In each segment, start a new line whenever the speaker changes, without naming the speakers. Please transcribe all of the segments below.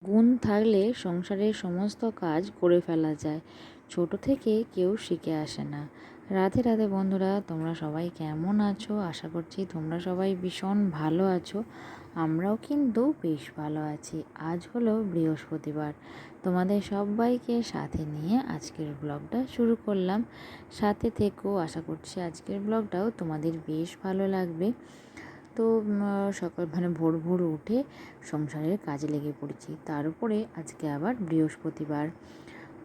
গুণ থাকলে সংসারের সমস্ত কাজ করে ফেলা যায়। ছোট থেকে কেউ শিখে আসে না। রাধে রাধে বন্ধুরা, তোমরা সবাই কেমন আছো? আশা করছি তোমরা সবাই ভীষণ ভালো আছো। আমরাও কিন্তু বেশ ভালো আছি। আজ হলো বৃহস্পতিবার। তোমাদের সবাইকে সাথে নিয়ে আজকের ব্লগটা শুরু করলাম। সাথে থেকেও, আশা করছি আজকের ব্লগটাও তোমাদের বেশ ভালো লাগবে। তো সকাল ভোর ভোর উঠে সংসারের কাজে লেগে পড়েছি। তার উপরে আজকে আবার বৃহস্পতিবার।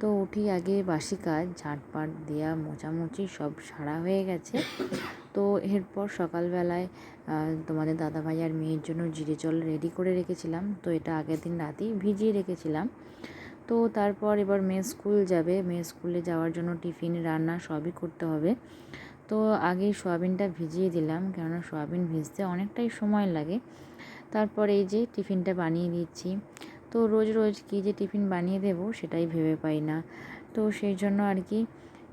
তো উঠি আগে বাসি কাজ, ঝাঁটপাট দেওয়া, মোছামুছি সব সারা হয়ে গেছে। তো এরপর সকালবেলায় তোমাদের দাদাভাই আর মেয়ের জন্য জিরে জল রেডি করে রেখেছিলাম। তো এটা আগের দিন রাতেই ভিজিয়ে রেখেছিলাম। তো তারপর এবার মেয়ে স্কুল যাবে, মেয়ে স্কুলে যাওয়ার জন্য টিফিন রান্না সবই করতে হবে। তো আগেই সয়াবিনটা ভিজিয়ে দিলাম, কেননা সয়াবিন ভিজতে অনেকটাই সময় লাগে। তারপর এই যে টিফিনটা বানিয়ে দিচ্ছি। তো রোজ রোজ কী যে টিফিন বানিয়ে দেবো সেটাই ভেবে পাই না। তো সেই জন্য আর কি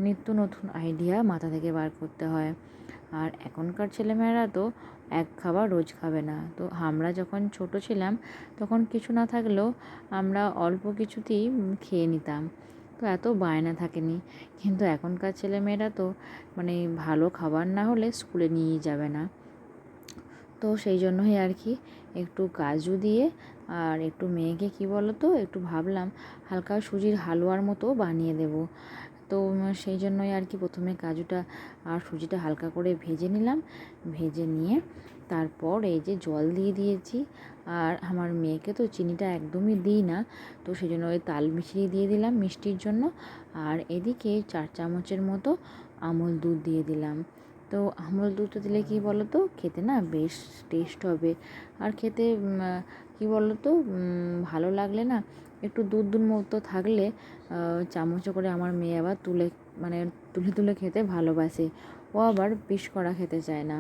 নিত্য নতুন আইডিয়া মাথা থেকে বার করতে হয়। আর এখনকার ছেলেমেয়েরা তো এক খাবার রোজ খাবে না। তো আমরা যখন ছোট ছিলাম তখন কিছু না থাকলেও আমরা অল্প কিছুতেই খেয়ে নিতাম। তো এত বায়না থাকেনি। কিন্তু এখনকার ছেলেমেয়েরা তো মানে ভালো খাবার না হলে স্কুলে নিয়েই যাবে না। তো সেই জন্যই আর কি একটু কাজু দিয়ে আর একটু মেয়েকে কী বলো তো একটু ভাবলাম হালকা সুজির হালুয়ার মতো বানিয়ে দেব। তো সেই জন্যই আর কি প্রথমে কাজুটা আর সুজিটা হালকা করে ভেজে নিলাম। ভেজে নিয়ে তারপর এই যে জল দিয়ে দিয়েছি। আর আমার মেয়েকে তো চিনিটা একদমই দিই না, তো সেই জন্য ওই তাল মিশিয়ে দিয়ে দিলাম মিষ্টির জন্য। আর এদিকে 4 চামচের মতো আমুল দুধ দিয়ে দিলাম। তো আমুল দুধটা দিলে কী বলো তো খেতে না বেশ টেস্ট হবে। আর খেতে কী বলো তো ভালো লাগলে না একটু দুধ দুধ মতো থাকলে চামচে করে আমার মেয়ে আবার তুলে তুলে খেতে ভালোবাসে। ও আবার পিস করা খেতে চায় না।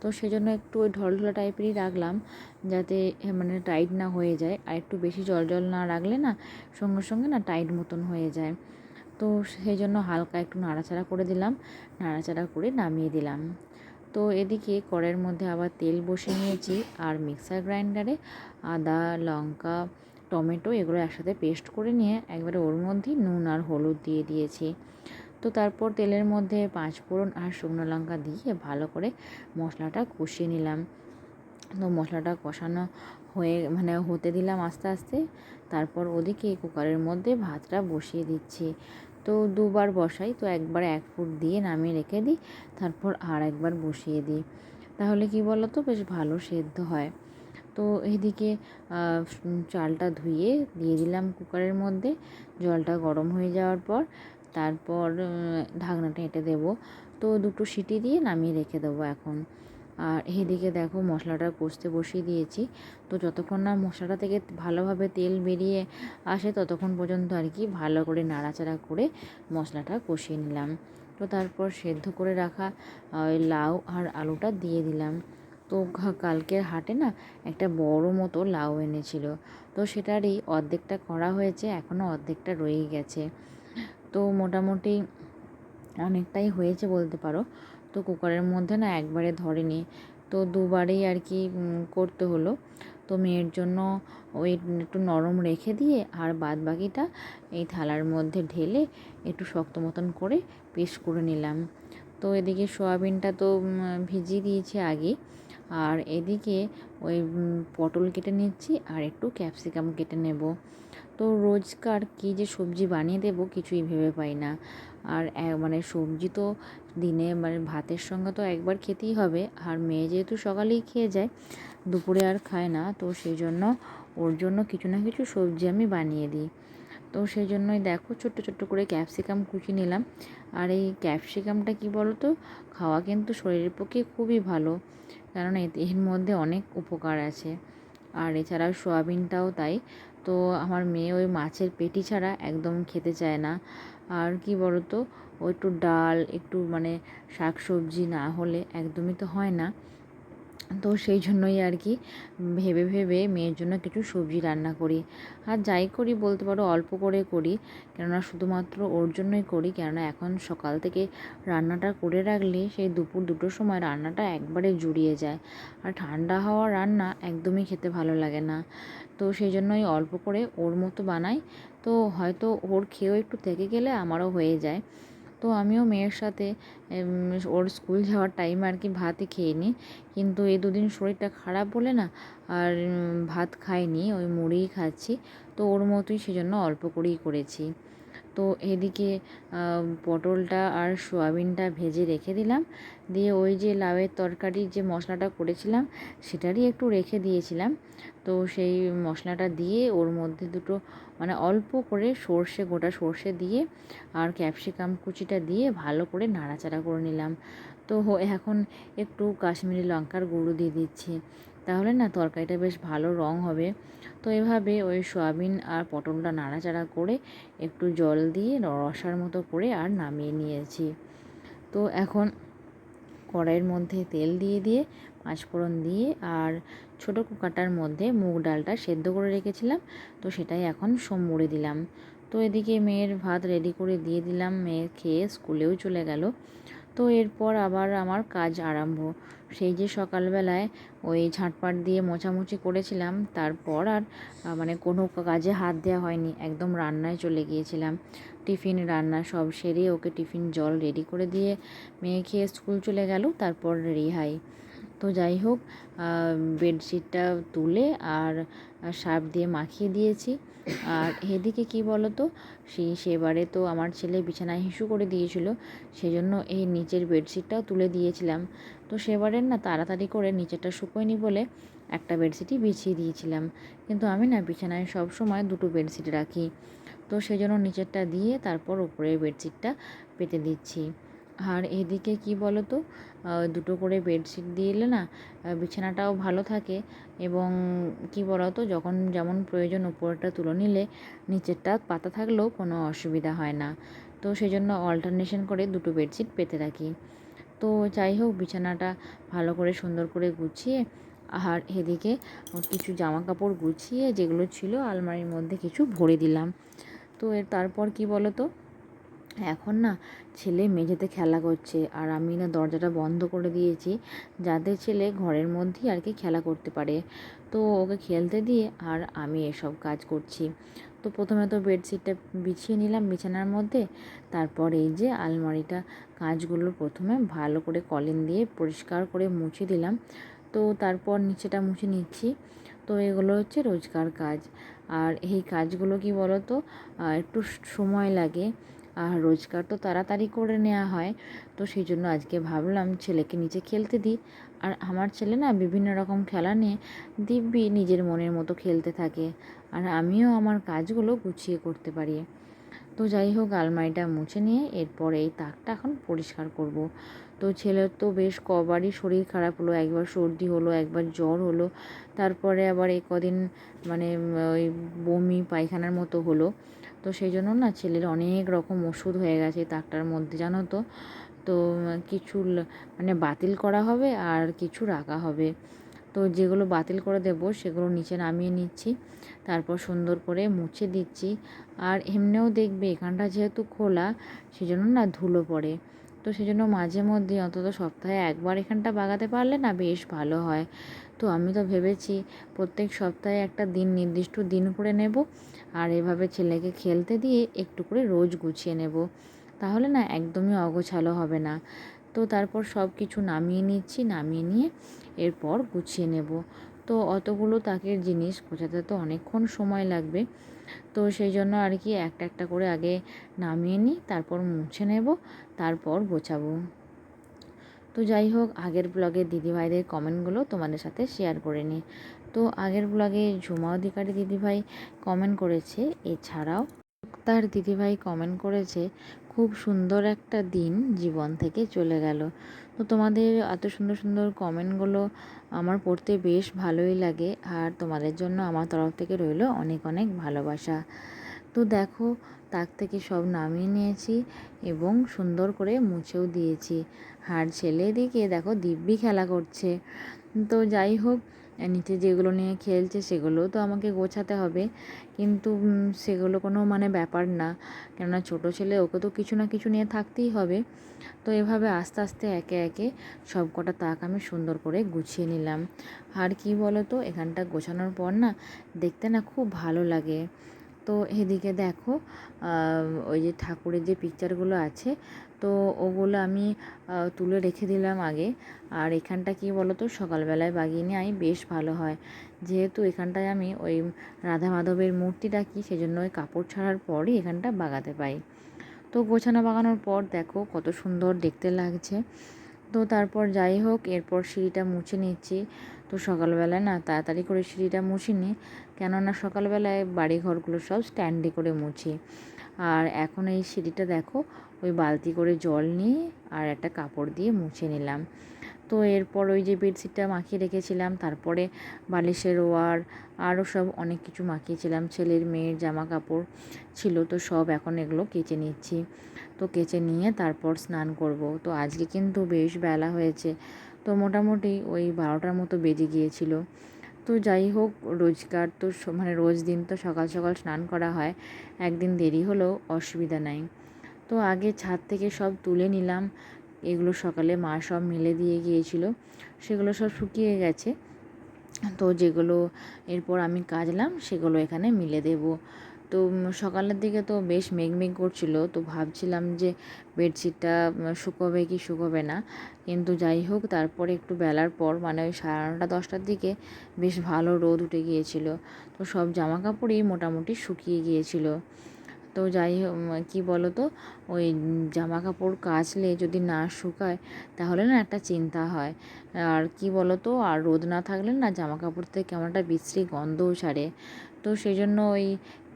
তো সেজন্য একটু ওই ঢলঢলা টাইপেরই রাখলাম, যাতে টাইট না হয়ে যায়। আর একটু বেশি জল জল না রাখলে না সঙ্গে সঙ্গে না টাইট মতন হয়ে যায়। তো সেই জন্য হালকা একটু নাড়াচাড়া করে দিলাম, নাড়াচাড়া করে নামিয়ে দিলাম। তো এদিকে কড়াইয়ের মধ্যে আবার তেল বসিয়ে নিয়েছি। আর মিক্সার গ্রাইন্ডারে আদা, লঙ্কা, টমেটো এগুলো একসাথে পেস্ট করে নিয়ে একবারে ওর মধ্যেই নুন আর হলুদ দিয়ে দিয়েছি। তো তারপর তেলের মধ্যে 5 ফোড়ন আর শুকনো লঙ্কা দিয়ে ভালো করে মশলাটা কষিয়ে নিলাম। তো মশলাটা কষানো হতে দিলাম আস্তে আস্তে। তারপর ওদিকে কুকারের মধ্যে ভাতটা বসিয়ে দিচ্ছি। তো দুবার বসাই, তো একবার 1 ফুট দিয়ে নামিয়ে রেখে দিই, তারপর আর একবার বসিয়ে দিই। তাহলে কি বলো তো বেশ ভালো সেদ্ধ হয়। তো এইদিকে চালটা ধুয়ে দিয়ে দিলাম কুকারের মধ্যে। জলটা গরম হয়ে যাওয়ার পর তারপর ঢাকনাটা এঁটে দেবো। তো 2টো সিটি দিয়ে নামিয়ে রেখে দেবো এখন। আর এইদিকে দেখো মশলাটা কষতে বসিয়ে দিয়েছি। তো যতক্ষণ না মশলাটা থেকে ভালোভাবে তেল বেরিয়ে আসে ততক্ষণ পর্যন্ত আর কি ভালো করে নাড়াচাড়া করে মশলাটা কষিয়ে নিলাম। তো তারপর সেদ্ধ করে রাখা ওই লাউ আর আলুটা দিয়ে দিলাম। তো কালকের হাটে না একটা বড় মতো লাউ এনেছিল। তো সেটারই অর্ধেকটা করা হয়েছে, এখনও অর্ধেকটা রয়েই গেছে। তো মোটামুটি অনেকটাই হয়েছে বলতে পারো। তো কুকারের মধ্যে না একবারে ধরেনি, তো দুবারেই আর কি করতে হলো। তো মেয়ের জন্য ওই একটু নরম রেখে দিয়ে আর বাদ বাকিটা এই থালার মধ্যে ঢেলে একটু শক্ত মতন করে পিস করে নিলাম। তো এদিকে সয়াবিনটা তো ভিজিয়ে দিয়েছি আগেই। আর এদিকে ওই পটল কেটে নিচ্ছি আর একটু ক্যাপসিকাম কেটে নেব। তো রোজকার কী যে সবজি বানিয়ে দেবো কিছুই ভেবে পাই না। আর সবজি তো দিনে ভাতের সঙ্গে তো একবার খেতেই হবে। আর মেয়ে যেহেতু সকালেই খেয়ে যায়, দুপুরে আর খায় না, তো সেই জন্য ওর জন্য কিছু না কিছু সবজি আমি বানিয়ে দিই। তো সেই জন্যই দেখো ছোট্ট ছোট্ট করে ক্যাপসিকাম কুচি নিলাম। আর এই ক্যাপসিকামটা কি বলো তো খাওয়া কিন্তু শরীরের পক্ষে খুবই ভালো, কারণ এর মধ্যে অনেক উপকার আছে। আর এছাড়াও সয়াবিনটাও তাই। তো আমার মেয়ে ওই মাছের পেটি ছাড়া একদম খেতে চায় না। আর কি বলো তো ও একটু ডাল একটু শাক সবজি না হলে একদমই তো হয় না। তো সেই জন্যই আর কি ভেবে ভেবে মেয়ের জন্য কিছু সবজি রান্না করি। আর যাই করি বলতে পারো অল্প করে করি, কেননা শুধুমাত্র ওর জন্যই করি। কেননা এখন সকাল থেকে রান্নাটা করে রাখলে সেই দুপুর 2টোর সময় রান্নাটা একবারে জুড়িয়ে যায়। আর ঠান্ডা হওয়া রান্না একদমই খেতে ভালো লাগে না। তো সেই জন্যই অল্প করে ওর মতো বানাই। তো হয়তো ওর খেয়েও একটু থেকে গেলে আমারও হয়ে যায়। তো আমিও মেয়ের সাথে ওর স্কুল যাওয়ার টাইমে আর কি ভাতই খেয়ে নিই। কিন্তু এই দুদিন শরীরটা খারাপ বলে না আর ভাত খাইনি, ওই মুড়িই খাচ্ছি। তো ওর মতোই সেজন্য অল্প করেই করেছি। তো এদিকে পটলটা আর সোয়াবিনটা ভেজে রেখে দিলাম। দিয়ে ওই যে লাউয়ের তরকারির যে মশলাটা করেছিলাম সেটারই একটু রেখে দিয়েছিলাম। তো সেই মশলাটা দিয়ে ওর মধ্যে দুটো মানে অল্প করে সর্ষে, গোটা সর্ষে দিয়ে আর ক্যাপসিকাম কুচিটা দিয়ে ভালো করে নাড়াচাড়া করে নিলাম। তো এখন একটু কাশ্মীরি লঙ্কার গুঁড়ো দিয়ে দিচ্ছি, তাহলে না তরকারিটা বেশ ভালো রং হবে। তো এভাবে ওই সয়াবিন আর পটলটা নাড়াচাড়া করে একটু জল দিয়ে রসার মতো করে আর নামিয়ে নিয়েছি। তো এখন কড়াইয়ের মধ্যে তেল দিয়ে পাঁচফোড়ন দিয়ে আর ছোটো কুকারটার মধ্যে মুগ ডালটা সেদ্ধ করে রেখেছিলাম, তো সেটাই এখন সব মুড়ে দিলাম। তো এদিকে মেয়ের ভাত রেডি করে দিয়ে দিলাম, মেয়ে খেয়ে স্কুলেও চলে গেল। তো এরপর আবার আমার কাজ আরম্ভ। সেই যে সকালবেলায় ওই ঝাঁটপাট দিয়ে মোছামুছি করেছিলাম, তারপর আর মানে কোনো কাজে হাত দেওয়া হয়নি, একদম রান্নায় চলে গিয়েছিলাম। টিফিন রান্না সব সেরে ওকে টিফিন জল রেডি করে দিয়ে মেয়ে খেয়ে স্কুল চলে গেল, তারপর রেহাই। তো যাই হোক, বেডশিটটা তুলে আর সার্ফ দিয়ে মাখিয়ে দিয়েছি। আর এদিকে কি বলো তো, সেবারে তো আমার ছেলে বিছানায় হিসু করে দিয়েছিল, সেজন্য এই নিচের বেডশিটটাও তুলে দিয়েছিলাম। তো সেবারের না তাড়াতাড়ি করে নিচেরটা শুকোয়নি বলে একটা বেডশিটই বিছিয়ে দিয়েছিলাম। কিন্তু আমি না বিছানায় সব সময় দুটো বেডশিট রাখি, তো সেজন্য নিচেরটা দিয়ে তারপর উপরের বেডশিটটা পেতে দিচ্ছি। আর এদিকে কি বলো তো, দুটো করে বেডশিট দিয়ে এলে না বিছানাটাও ভালো থাকে, এবং কি বলো তো যখন যেমন প্রয়োজন উপরটা তুলে নিলে নিচেরটা পাতা থাকলেও কোনো অসুবিধা হয় না। তো সেই জন্য অল্টারনেশন করে দুটো বেডশিট পেতে রাখি। তো যাই হোক, বিছানাটা ভালো করে সুন্দর করে গুছিয়ে আর এদিকে কিছু জামা কাপড় গুছিয়ে যেগুলো ছিল আলমারির মধ্যে কিছু ভরে দিলাম। তো তারপর কি বলো তো, এখন না ছেলে মেঝেতে খেলা করছে আর আমি না দরজাটা বন্ধ করে দিয়েছি, যাতে ছেলে ঘরের মধ্যেই আর কি খেলা করতে পারে। তো ওকে খেলতে দিয়ে আর আমি এসব কাজ করছি। তো প্রথমে তো বেডশিটটা বিছিয়ে নিলাম বিছানার মধ্যে, তারপর এই যে আলমারিটা কাঁচগুলো প্রথমে ভালো করে কলিন দিয়ে পরিষ্কার করে মুছে দিলাম। তো তারপর নিচেটা মুছে নিচ্ছি। তো এগুলো হচ্ছে রোজকার কাজ। আর এই কাজগুলো কি বলো তো, একটু সময় লাগে, আর রোজকার তো তাড়াতাড়ি করে নেওয়া হয়। তো সেই জন্য আজকে ভাবলাম ছেলেকে নিচে খেলতে দিই। আর আমার ছেলে না বিভিন্ন রকম খেলা নিয়ে দিব্যি নিজের মনের মতো খেলতে থাকে, আর আমিও আমার কাজগুলো গুছিয়ে করতে পারি। তো যাই হোক, আলমারিটা মুছে নিয়ে এরপর এই তাকটা এখন পরিষ্কার করব। তো ছেলের তো বেশ কবারই শরীর খারাপ হলো, একবার সর্দি হলো, একবার জ্বর হলো, তারপরে আবার এই কদিন মানে ওই বমি পায়খানার মতো হলো। তো সেই জন্য না ছেলের অনেক রকম ওষুধ হয়ে গেছে তাকটার মধ্যে, জানো তো। তো কিছু মানে বাতিল করা হবে আর কিছু রাখা হবে। তো যেগুলো বাতিল করে দেব সেগুলো নিচে নামিয়ে নিচ্ছি, তারপর সুন্দর করে মুছে দিচ্ছি। আর এমনিও দেখবে এখানটা যেহেতু খোলা, সেজন্য না ধুলো পড়ে। তো সেজন্য মাঝে মধ্যে অন্তত সপ্তাহে একবার এখানটা বাগাতে পারলে না বেশ ভালো হয়। তো আমি তো ভেবেছি প্রত্যেক সপ্তাহে একটা দিন নির্দিষ্ট দিন করে নেব, আর এভাবে ছেলেকে খেলতে দিয়ে একটু করে রোজ গুছিয়ে নেব, তাহলে না একদমই অগোছালো হবে না। তো তারপর সব কিছু নামিয়ে নিচ্ছি, নামিয়ে নিয়ে এরপর গুছিয়ে নেব। তো অতগুলো তাকের জিনিস গোছাতে তো অনেকক্ষণ সময় লাগবে। তো সেই জন্য আর কি একটা একটা করে আগে নামিয়ে নিই, তারপর মুছে নেব, তারপর গোছাবো। তো যাই হোক, আগের ব্লগে দিদিভাইদের কমেন্টগুলো তোমাদের সাথে শেয়ার করে নিই। তো আগের ব্লগে ঝুমা অধিকারী দিদিভাই কমেন্ট করেছে, এছাড়াও তার দিদিভাই কমেন্ট করেছে, খুব সুন্দর একটা দিন জীবন থেকে চলে গেল। তো তোমাদের এত সুন্দর সুন্দর কমেন্টগুলো আমার পড়তে বেশ ভালোই লাগে, আর তোমাদের জন্য আমার তরফ থেকে রইল অনেক অনেক ভালোবাসা। তো দেখো, তাক থেকে সব নামিয়ে নিয়েছি এবং সুন্দর করে মুছেও দিয়েছি। আর ছেলে দিকে দেখো দিব্যি খেলা করছে। তো যাই হোক, নিচে যেগুলো নিয়ে খেলছে সেগুলোও তো আমাকে গোছাতে হবে, কিন্তু সেগুলো কোনো মানে ব্যাপার না, কেননা ছোটো ছেলে, ওকে তো কিছু না কিছু নিয়ে থাকতেই হবে। তো এভাবে আস্তে আস্তে একে একে সব কটা তাক আমি সুন্দর করে গুছিয়ে নিলাম। আর কি বলো তো, এখানটা গোছানোর পর না দেখতে না খুব ভালো লাগে। তো এদিকে দেখো, ওই যে ঠাকুরের যে পিকচারগুলো আছে, তো ওগুলো আমি তুলে রেখে দিলাম আগে। আর এখানটা কি বলো তো, সকালবেলায় বাগিয়ে নেওয়াই বেশ ভালো হয়, যেহেতু এখানটায় আমি ওই রাধা মাধবের মূর্তি রাখি, সেজন্য ওই কাপড় ছাড়ার পরই এখানটা বাগাতে পাই। তো গোছানো বাগানোর পর দেখো কত সুন্দর দেখতে লাগছে। তো তারপর যাই হোক, এরপর সিঁড়িটা মুছে নিচ্ছি। তো সকালবেলায় না তাড়াতাড়ি করে সিঁড়িটা মুছিনি, কেননা সকালবেলায় বাড়ি ঘরগুলো সব স্ট্যান্ডে করে মুছি। আর এখন এই সিঁড়িটা দেখো, ওই বালতি করে জল নিয়ে আর একটা কাপড় দিয়ে মুছে নিলাম। তো এরপর ওই যে বেডশিটটা মাখিয়ে রেখেছিলাম, তারপরে বালিশের ওয়ার, আরও সব অনেক কিছু মাখিয়েছিলাম, ছেলের মেয়ের জামা কাপড় ছিল, তো সব এখন এগুলো কেচে নিচ্ছি। তো কেচে নিয়ে তারপর স্নান করব। তো আজকে কিন্তু বেশ বেলা হয়েছে, তো মোটামুটি ওই 12টার মতো বেজে গিয়েছিল। তো যাই হোক, রোজকার তো মানে রোজ দিন তো সকাল সকাল স্নান করা হয়, একদিন দেরি হলেও অসুবিধা নাই। তো আগে ছাদ থেকে সব তুলে নিলাম, এগুলো সকালে মা সব মেলে দিয়ে গিয়েছিল, সেগুলো সব শুকিয়ে গেছে। তো যেগুলো এরপর আমি কাচলাম সেগুলো এখানে মিলে দেব। তো সকালের দিকে তো বেশ মেঘমেঘ করছিল, তো ভাবছিলাম যে বেডশিটটা শুকোবে কি শুকোবে না, কিন্তু যাই হোক, তারপরে একটু বেলার পর মানে ওই 9:30-10টার দিকে বেশ ভালো রোদ উঠে গিয়েছিল। তো সব জামা কাপড়ই মোটামুটি শুকিয়ে গিয়েছিল। তো যাই হোক, কী বলো তো, ওই জামা কাপড় কাচলে যদি না শুকায় তাহলে না একটা চিন্তা হয়। আর কি বলো তো, আর রোদ না থাকলে না জামা কাপড় থেকে কেমন একটা বিশ্রী গন্ধও ছাড়ে। তো সেই জন্য ওই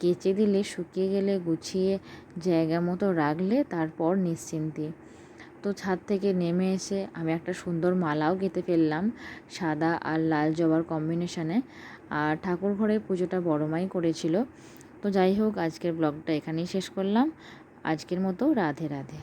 কেচে দিলে, শুকিয়ে গেলে গুছিয়ে জায়গা মতো রাখলে তারপর নিশ্চিন্তি। তো ছাদ থেকে নেমে এসে আমি একটা সুন্দর মালাও গেঁথে ফেললাম, সাদা আর লাল জবার কম্বিনেশনে। আর ঠাকুর ঘরে পুজোটা বড় মাই করেছিল। তো যাই হোক, আজকের ব্লগটা এখানেই শেষ করলাম। আজকের মতো রাধে রাধে।